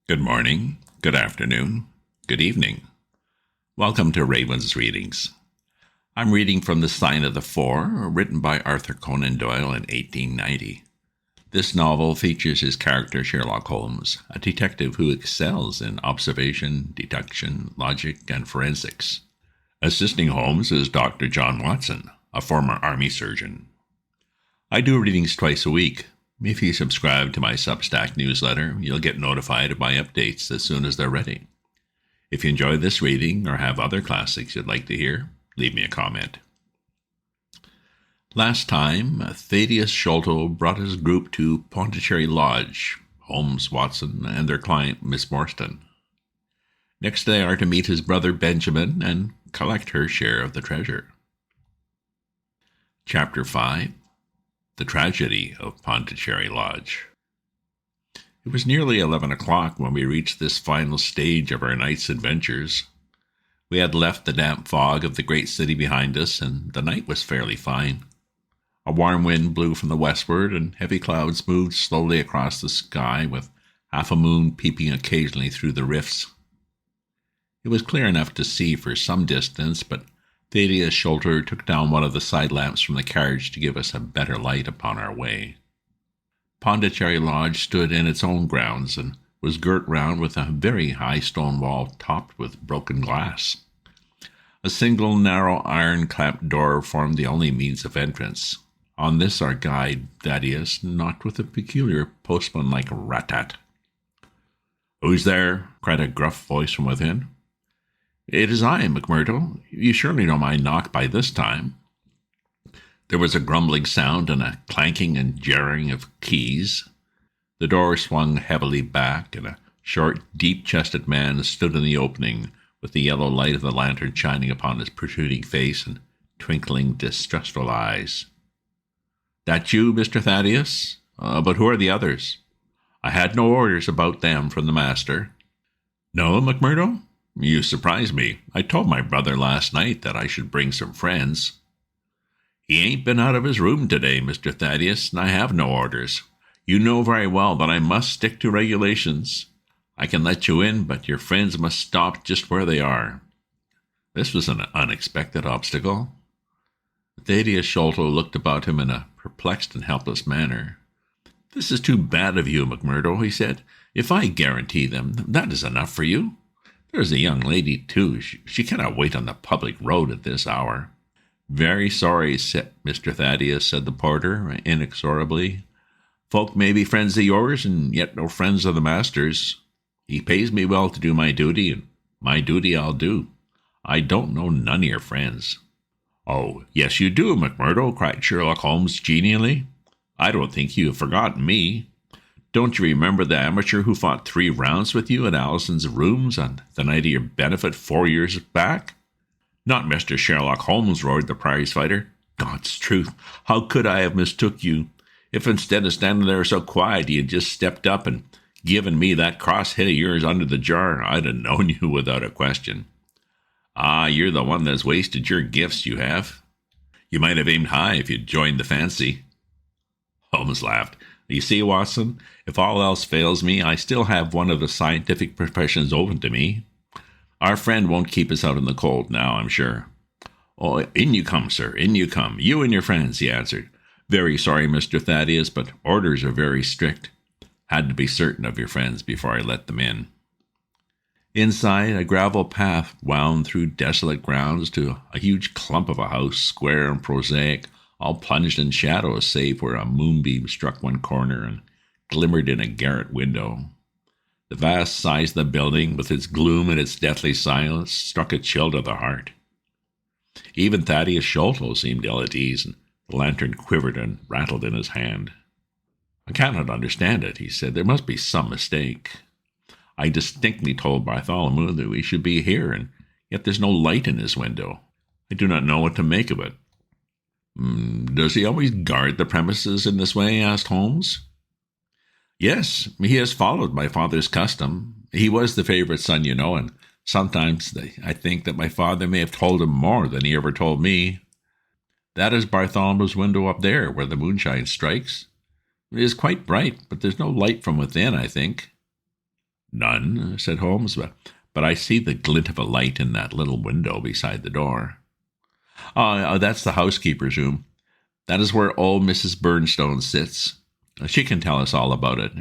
Good morning, good afternoon, good evening. Welcome to Raven's Readings. I'm reading from The Sign of the Four, written by Arthur Conan Doyle in 1890. This novel features his character Sherlock Holmes, a detective who excels in observation, deduction, logic, and forensics. Assisting Holmes is Dr. John Watson, a former army surgeon. I do readings twice a week. If you subscribe to my Substack newsletter, you'll get notified of my updates as soon as they're ready. If you enjoy this reading or have other classics you'd like to hear, leave me a comment. Last time, Thadeus Sholto brought his group to Pondicherry Lodge, Holmes, Watson, and their client, Miss Morstan. Next they are to meet his brother Benjamin and collect her share of the treasure. Chapter 5. The Tragedy of Pondicherry Lodge. It was nearly 11 o'clock when we reached this final stage of our night's adventures. We had left the damp fog of the great city behind us, and the night was fairly fine. A warm wind blew from the westward, and heavy clouds moved slowly across the sky, with half a moon peeping occasionally through the rifts. It was clear enough to see for some distance, but Thadeus Sholto took down one of the side lamps from the carriage to give us a better light upon our way. Pondicherry Lodge stood in its own grounds and was girt round with a very high stone wall topped with broken glass. A single narrow iron-clamped door formed the only means of entrance. On this our guide, Thaddeus, knocked with a peculiar postman-like rat-tat. "Who's there?" cried a gruff voice from within. "It is I, McMurdo. You surely know my knock by this time." There was a grumbling sound and a clanking and jarring of keys. The door swung heavily back, and a short, deep-chested man stood in the opening, with the yellow light of the lantern shining upon his protruding face and twinkling, distrustful eyes. "That you, Mr. Thaddeus? But who are the others? I had no orders about them from the master." "No, McMurdo? You surprise me. I told my brother last night that I should bring some friends." "He ain't been out of his room today, Mr. Thaddeus, and I have no orders. You know very well that I must stick to regulations. I can let you in, but your friends must stop just where they are." This was an unexpected obstacle. Thadeus Sholto looked about him in a perplexed and helpless manner. "This is too bad of you, McMurdo," he said. "If I guarantee them, that is enough for you. There's a young lady, too. She cannot wait on the public road at this hour." "Very sorry, Mr. Thaddeus," said the porter, inexorably. "Folk may be friends of yours, and yet no friends of the master's. He pays me well to do my duty, and my duty I'll do. I don't know none of your friends." "Oh, yes you do, McMurdo," cried Sherlock Holmes genially. "I don't think you have forgotten me. Don't you remember the amateur who fought 3 rounds with you at Allison's rooms on the night of your benefit 4 years back?" "Not Mr. Sherlock Holmes," roared the prize-fighter. "God's truth, how could I have mistook you? If instead of standing there so quiet you had just stepped up and given me that cross hit of yours under the jar, I'd have known you without a question." "Ah, you're the one that's wasted your gifts, you have. You might have aimed high if you'd joined the fancy." Holmes laughed. "You see, Watson, if all else fails me, I still have one of the scientific professions open to me. Our friend won't keep us out in the cold now, I'm sure." "Oh, in you come, sir, in you come. You and your friends," he answered. "Very sorry, Mr. Thaddeus, but orders are very strict. Had to be certain of your friends before I let them in." Inside, a gravel path wound through desolate grounds to a huge clump of a house, square and prosaic, all plunged in shadows save where a moonbeam struck one corner and glimmered in a garret window. The vast size of the building, with its gloom and its deathly silence, struck a chill to the heart. Even Thadeus Sholto seemed ill at ease, and the lantern quivered and rattled in his hand. "I cannot understand it," he said. "There must be some mistake. I distinctly told Bartholomew that we should be here, and yet there's no light in his window. I do not know what to make of it." "Does he always guard the premises in this way?" asked Holmes. "Yes, he has followed my father's custom. He was the favorite son, you know, and sometimes I think that my father may have told him more than he ever told me. That is Bartholomew's window up there, where the moonshine strikes. It is quite bright, but there's no light from within, I think." None, said Holmes, but I see the glint of a light in that little window beside the door. That's the housekeeper's room. That is where old Mrs. Burnstone sits. She can tell us all about it.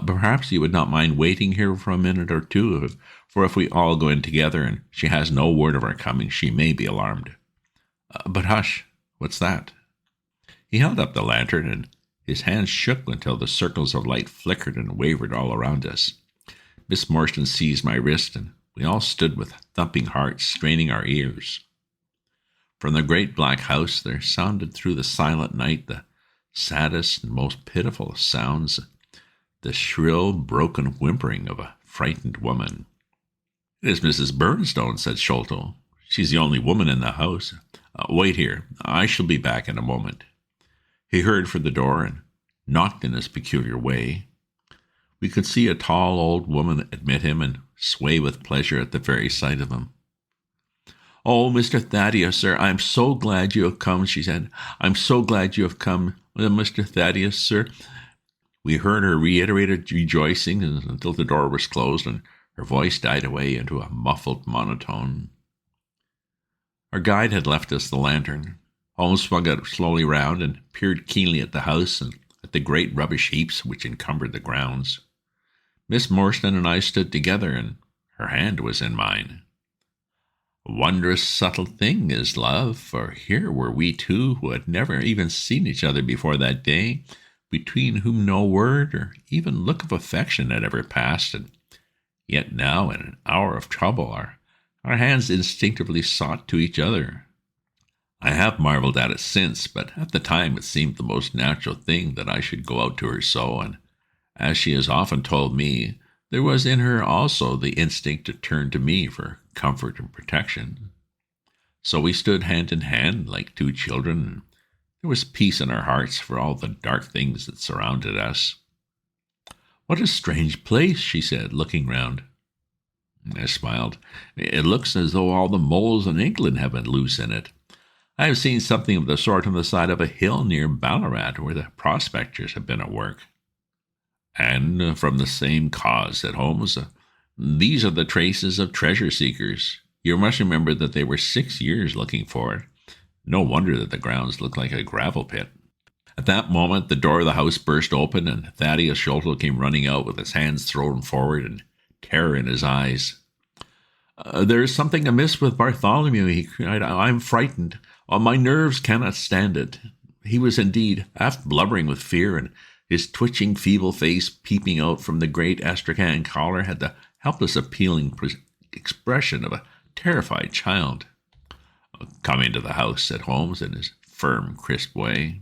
Perhaps you would not mind waiting here for a minute or two, for if we all go in together and she has no word of our coming, she may be alarmed. But hush, what's that? He held up the lantern, and his hands shook until the circles of light flickered and wavered all around us. Miss Morstan seized my wrist, and we all stood with thumping hearts, straining our ears. From the great black house there sounded through the silent night the saddest and most pitiful of sounds, the shrill, broken whimpering of a frightened woman. "It is Mrs. Burnstone," said Sholto. "She's the only woman in the house. Wait here. I shall be back in a moment." He hurried for the door and knocked in his peculiar way. We could see a tall old woman admit him and sway with pleasure at the very sight of him. "Oh, Mr. Thaddeus, sir, I am so glad you have come," she said. "I'm so glad you have come, Mr. Thaddeus, sir." We heard her reiterated rejoicing until the door was closed and her voice died away into a muffled monotone. Our guide had left us the lantern. Holmes swung it slowly round and peered keenly at the house and at the great rubbish heaps which encumbered the grounds. Miss Morstan and I stood together, and her hand was in mine. A wondrous subtle thing is love, for here were we two who had never even seen each other before that day, between whom no word or even look of affection had ever passed, and yet now, in an hour of trouble, our hands instinctively sought to each other. I have marveled at it since, but at the time it seemed the most natural thing that I should go out to her so, and as she has often told me, there was in her also the instinct to turn to me for comfort and protection. So we stood hand in hand like two children, and there was peace in our hearts for all the dark things that surrounded us. "What a strange place," she said, looking round. I smiled. "It looks as though all the moles in England have been loose in it. I have seen something of the sort on the side of a hill near Ballarat, where the prospectors have been at work." "And from the same cause," said Holmes. "These are the traces of treasure seekers. You must remember that they were 6 years looking for it. No wonder that the grounds look like a gravel pit." At that moment, the door of the house burst open, and Thadeus Sholto came running out with his hands thrown forward and terror in his eyes. "There is something amiss with Bartholomew," he cried. "I'm frightened. My nerves cannot stand it." He was indeed half blubbering with fear, and his twitching, feeble face, peeping out from the great astrakhan collar, had the helpless, appealing expression of a terrified child. "Come into the house," said Holmes in his firm, crisp way.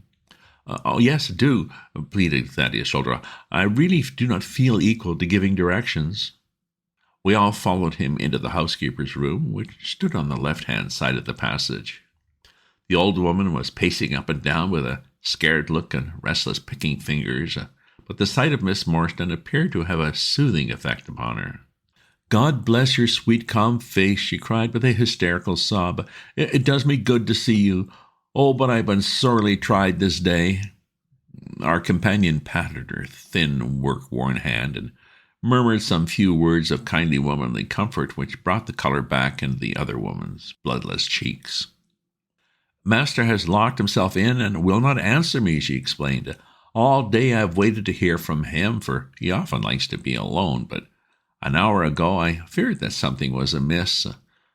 "Oh, yes, do," pleaded Thadeus Sholto. "I really do not feel equal to giving directions." We all followed him into the housekeeper's room, which stood on the left-hand side of the passage. The old woman was pacing up and down with a scared look and restless picking fingers, but the sight of Miss Morstan appeared to have a soothing effect upon her. "God bless your sweet, calm face," she cried with a hysterical sob. It does me good to see you. Oh, but I've been sorely tried this day." Our companion patted her thin, work-worn hand and murmured some few words of kindly womanly comfort which brought the color back into the other woman's bloodless cheeks. "Master has locked himself in and will not answer me," she explained. "All day I have waited to hear from him, for he often likes to be alone, but an hour ago I feared that something was amiss,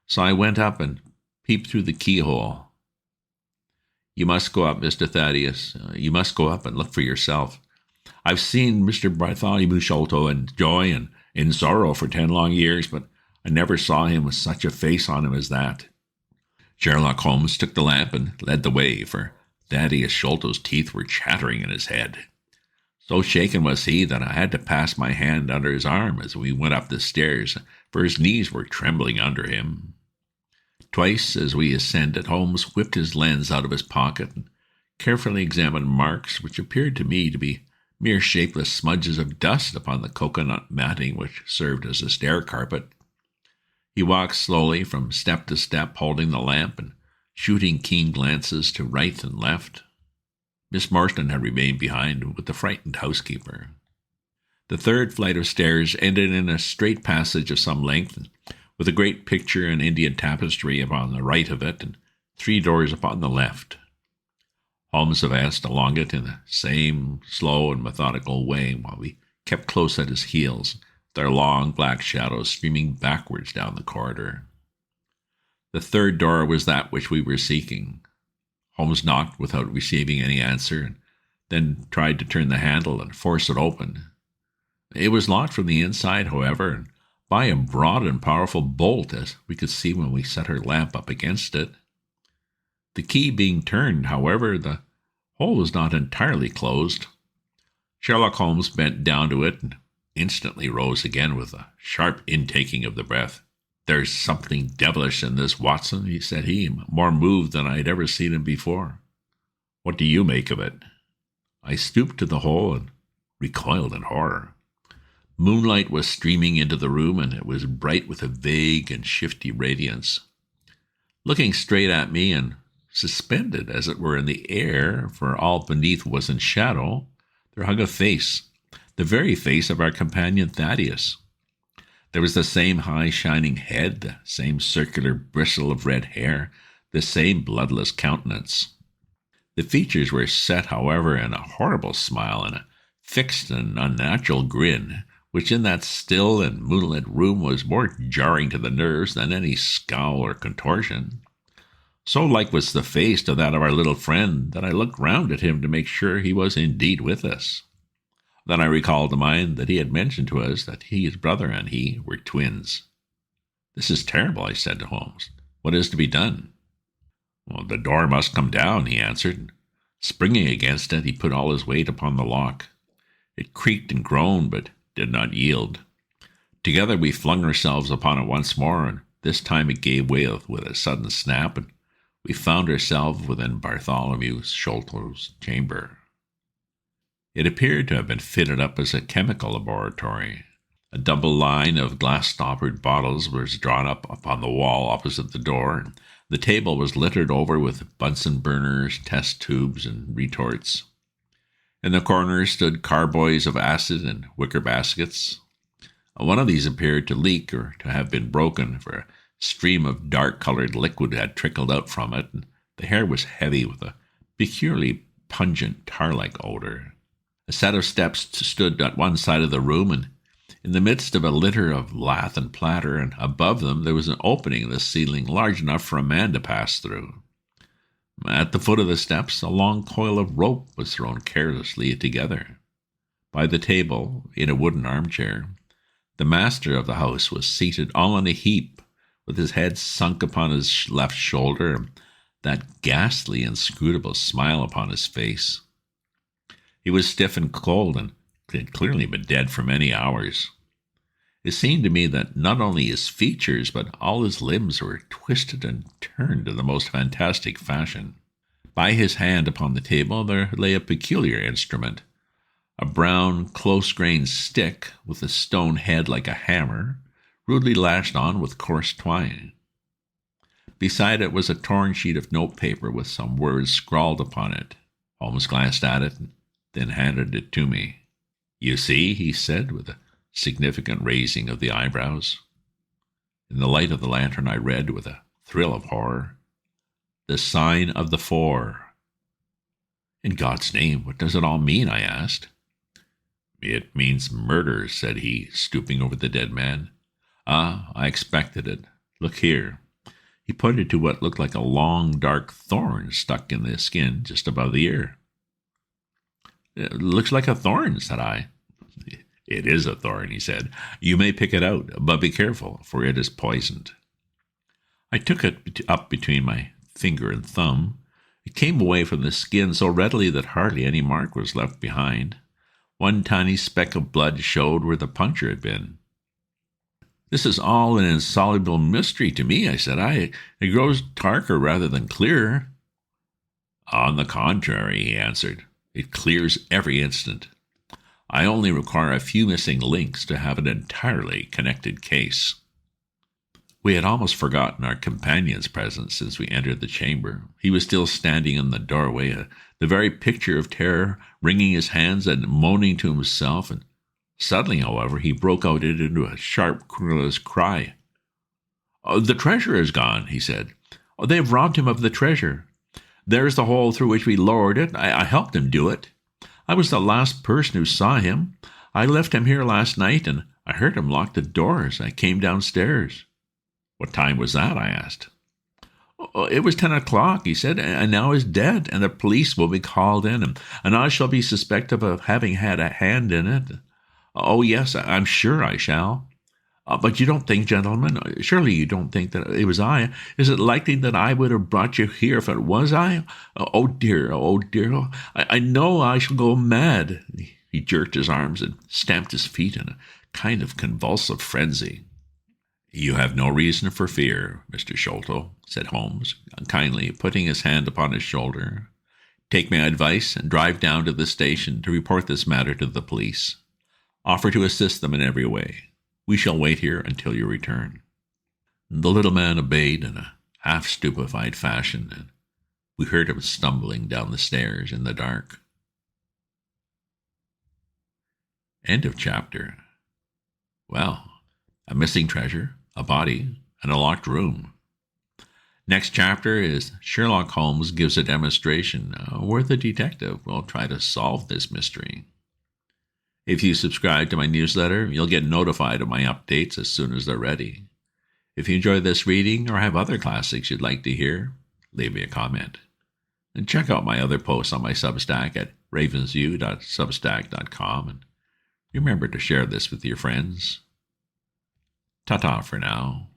so I went up and peeped through the keyhole." "You must go up, Mr. Thaddeus. You must go up and look for yourself. I've seen Mr. Bartholomew Sholto in joy and in sorrow for 10 long years, but I never saw him with such a face on him as that." Sherlock Holmes took the lamp and led the way, for Thadeus Sholto's teeth were chattering in his head. So shaken was he that I had to pass my hand under his arm as we went up the stairs, for his knees were trembling under him. Twice, as we ascended, Holmes whipped his lens out of his pocket and carefully examined marks which appeared to me to be mere shapeless smudges of dust upon the coconut matting which served as a stair carpet. He walked slowly from step to step, holding the lamp and shooting keen glances to right and left. Miss Morstan had remained behind with the frightened housekeeper. The third flight of stairs ended in a straight passage of some length, with a great picture in Indian tapestry upon the right of it, and 3 doors upon the left. Holmes advanced along it in the same slow and methodical way, while we kept close at his heels, their long black shadows streaming backwards down the corridor. The third door was that which we were seeking. Holmes knocked without receiving any answer, and then tried to turn the handle and force it open. It was locked from the inside, however, and by a broad and powerful bolt, as we could see when we set our lamp up against it. The key being turned, however, the hole was not entirely closed. Sherlock Holmes bent down to it and instantly rose again with a sharp intaking of the breath. "There's something devilish in this, Watson," said he, more moved than I had ever seen him before. "What do you make of it?" I stooped to the hole and recoiled in horror. Moonlight was streaming into the room, and it was bright with a vague and shifty radiance. Looking straight at me, and suspended, as it were, in the air, for all beneath was in shadow, there hung a face, the very face of our companion Thaddeus. There was the same high shining head, the same circular bristle of red hair, the same bloodless countenance. The features were set, however, in a horrible smile and a fixed and unnatural grin, which in that still and moonlit room was more jarring to the nerves than any scowl or contortion. So like was the face to that of our little friend that I looked round at him to make sure he was indeed with us. Then I recalled to mind that he had mentioned to us that his brother and he were twins. "This is terrible," I said to Holmes. "What is to be done?" "Well, the door must come down," he answered. Springing against it, he put all his weight upon the lock. It creaked and groaned, but did not yield. Together we flung ourselves upon it once more, and this time it gave way with a sudden snap, and we found ourselves within Bartholomew Sholto's chamber. It appeared to have been fitted up as a chemical laboratory. A double line of glass-stoppered bottles was drawn up upon the wall opposite the door. The table was littered over with Bunsen burners, test tubes, and retorts. In the corners stood carboys of acid and wicker baskets. One of these appeared to leak or to have been broken, for a stream of dark-colored liquid had trickled out from it, and the air was heavy with a peculiarly pungent tar-like odor. A set of steps stood at one side of the room, and in the midst of a litter of lath and platter, and above them there was an opening in the ceiling large enough for a man to pass through. At the foot of the steps, a long coil of rope was thrown carelessly together. By the table, in a wooden armchair, the master of the house was seated all in a heap, with his head sunk upon his left shoulder, and that ghastly, inscrutable smile upon his face. He was stiff and cold, and had clearly been dead for many hours. It seemed to me that not only his features, but all his limbs were twisted and turned in the most fantastic fashion. By his hand upon the table there lay a peculiar instrument, a brown, close-grained stick with a stone head like a hammer, rudely lashed on with coarse twine. Beside it was a torn sheet of notepaper with some words scrawled upon it. Holmes glanced at it and then handed it to me. "You see," he said, with a significant raising of the eyebrows. In the light of the lantern I read, with a thrill of horror, "The sign of the four." "In God's name, what does it all mean?" I asked. "It means murder," said he, stooping over the dead man. "Ah, I expected it. Look here." He pointed to what looked like a long, dark thorn stuck in the skin just above the ear. "It looks like a thorn," said I. "It is a thorn," he said. "You may pick it out, but be careful, for it is poisoned." I took it up between my finger and thumb. It came away from the skin so readily that hardly any mark was left behind. One tiny speck of blood showed where the puncture had been. "This is all an insoluble mystery to me," I said. "It grows darker rather than clearer." "On the contrary," he answered, "it clears every instant. I only require a few missing links to have an entirely connected case." We had almost forgotten our companion's presence since we entered the chamber. He was still standing in the doorway, the very picture of terror, wringing his hands and moaning to himself, and Suddenly, however, he broke out into a sharp, querulous cry. "The treasure is gone," he said. "They have robbed him of the treasure. There's the hole through which we lowered it. I helped him do it. I was the last person who saw him. I left him here last night, and I heard him lock the doors. I came downstairs." "What time was that?" I asked. "It was 10 o'clock, he said, and now he's dead, and the police will be called in, and I shall be suspected of having had a hand in it. Oh, yes, I'm sure I shall. But you don't think, gentlemen, surely you don't think that it was I? Is it likely that I would have brought you here if it was I? Oh, dear, oh, dear. I know I shall go mad." He jerked his arms and stamped his feet in a kind of convulsive frenzy. "You have no reason for fear, Mr. Sholto," said Holmes, kindly putting his hand upon his shoulder. "Take my advice and drive down to the station to report this matter to the police. Offer to assist them in every way. We shall wait here until you return." The little man obeyed in a half-stupefied fashion, and we heard him stumbling down the stairs in the dark. End of chapter. Well, a missing treasure, a body, and a locked room. Next chapter is Sherlock Holmes gives a demonstration where the detective will try to solve this mystery. If you subscribe to my newsletter, you'll get notified of my updates as soon as they're ready. If you enjoy this reading or have other classics you'd like to hear, leave me a comment. And check out my other posts on my Substack at ravensview.substack.com, and remember to share this with your friends. Ta-ta for now.